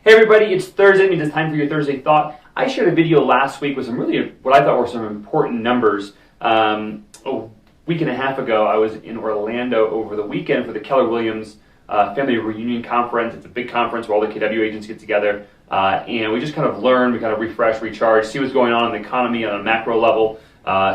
Hey everybody, it's Thursday, it means it's time for your Thursday Thought. I shared a video last week with some really, what I thought were some important numbers. A week and a half ago, I was in Orlando over the weekend for the Keller Williams Family Reunion Conference. It's a big conference where all the KW agents get together, and we just kind of learn, we kind of refresh, recharge, see what's going on in the economy on a macro level,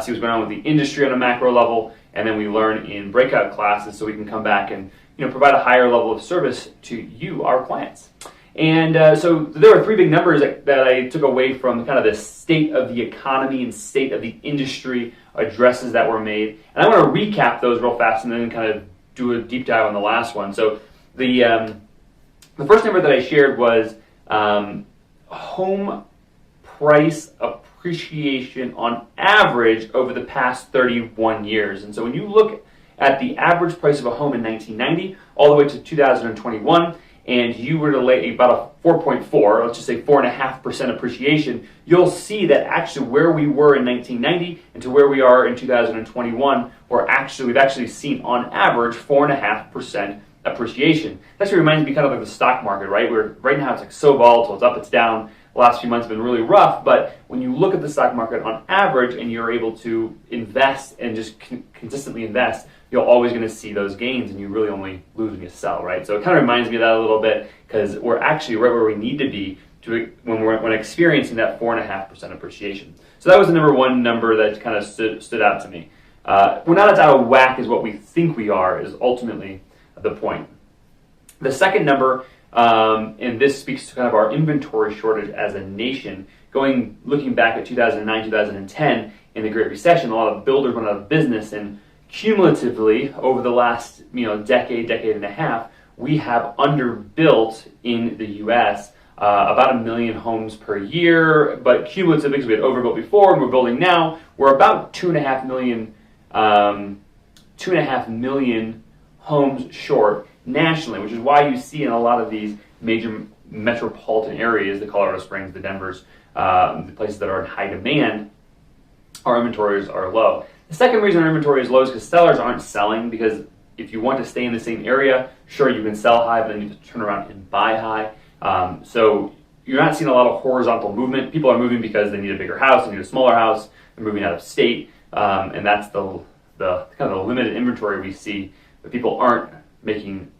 see what's going on with the industry on a macro level, and then we learn in breakout classes so we can come back and provide a higher level of service to you, our clients. And so there were three big numbers that I took away from kind of the state of the economy and state of the industry addresses that were made. And I want to recap those real fast and then kind of do a deep dive on the last one. So the first number that I shared was home price appreciation on average over the past 31 years. And so when you look at the average price of a home in 1990 all the way to 2021, and you were to lay about a 4.4, let's just say 4.5% appreciation, you'll see that actually where we were in 1990 and to where we are in 2021, we've actually seen on average 4.5% appreciation. That actually reminds me kind of like the stock market, right? Where right now it's like so volatile, it's up, it's down. The last few months have been really rough, but when you look at the stock market on average and you're able to invest and just consistently invest, you're always going to see those gains, and you really only lose when you sell, right? So it kind of reminds me of that a little bit because we're actually right where we need to be when experiencing that 4.5% appreciation. So that was the number one number that kind of stood out to me. We're not as out of whack as what we think we are is ultimately the point. The second number, and this speaks to kind of our inventory shortage as a nation, looking back at 2009, 2010 in the Great Recession, a lot of builders went out of business, and cumulatively, over the last decade and a half, we have underbuilt in the U.S. About 1 million homes per year. But cumulatively, because we had overbuilt before and we're building now, we're about 2.5 million homes short nationally, which is why you see in a lot of these major metropolitan areas, the Colorado Springs, the Denvers, the places that are in high demand, our inventories are low. The second reason our inventory is low is because sellers aren't selling, because if you want to stay in the same area, sure, you can sell high, but then you have to turn around and buy high. So you're not seeing a lot of horizontal movement. People are moving because they need a bigger house, they need a smaller house, they're moving out of state, and that's the kind of the limited inventory we see, but people aren't making,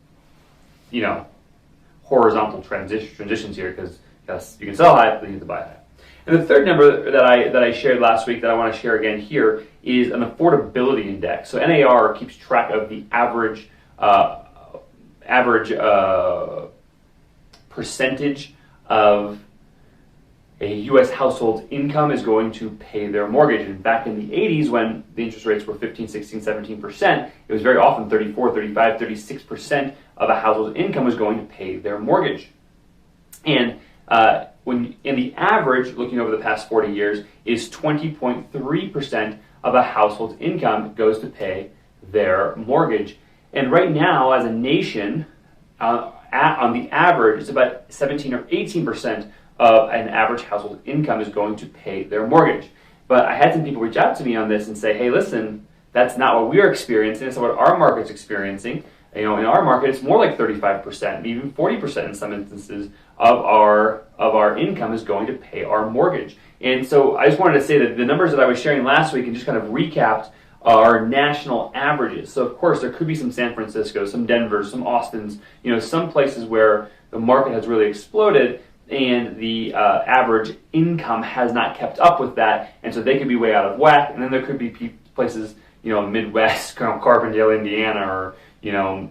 horizontal transitions here because you can sell high, but you have to buy high. And the third number that I shared last week that I want to share again here is an affordability index. So NAR keeps track of the average percentage of a U.S. household's income is going to pay their mortgage. And back in the 80s, when the interest rates were 15, 16, 17%, it was very often 34, 35, 36% of a household's income was going to pay their mortgage. And the average, looking over the past 40 years, is 20.3% of a household's income goes to pay their mortgage. And right now, as a nation, on the average, it's about 17 or 18% of an average household income is going to pay their mortgage. But I had some people reach out to me on this and say, hey, listen, that's not what we're experiencing. It's not what our market's experiencing. In our market, it's more like 35%, even 40% in some instances of our income is going to pay our mortgage. And so I just wanted to say that the numbers that I was sharing last week and just kind of recapped are national averages. So of course there could be some San Francisco, some Denver, some Austins, some places where the market has really exploded and the average income has not kept up with that, and so they could be way out of whack. And then there could be places, Midwest, Carbondale, Indiana, or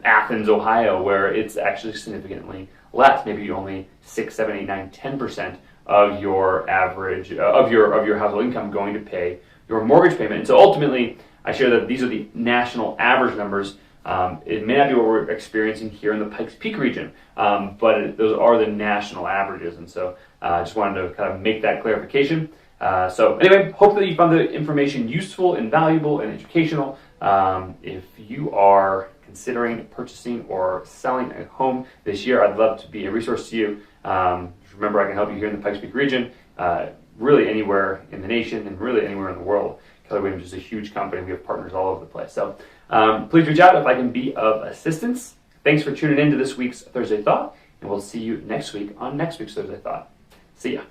Athens, Ohio, where it's actually significantly less. Maybe only 6, 7, 8, 9, 10% of your average of your household income going to pay your mortgage payment. And so ultimately, I share that these are the national average numbers. It may not be what we're experiencing here in the Pikes Peak region, but those are the national averages. And so I just wanted to kind of make that clarification. So anyway, hope that you found the information useful and valuable and educational. If you are considering purchasing or selling a home this year, I'd love to be a resource to you. Remember, I can help you here in the Pikes Peak region, really anywhere in the nation and really anywhere in the world. Keller Williams is a huge company. We have partners all over the place. So please reach out if I can be of assistance. Thanks for tuning in to this week's Thursday Thought, And we'll see you next week on next week's Thursday Thought. See ya.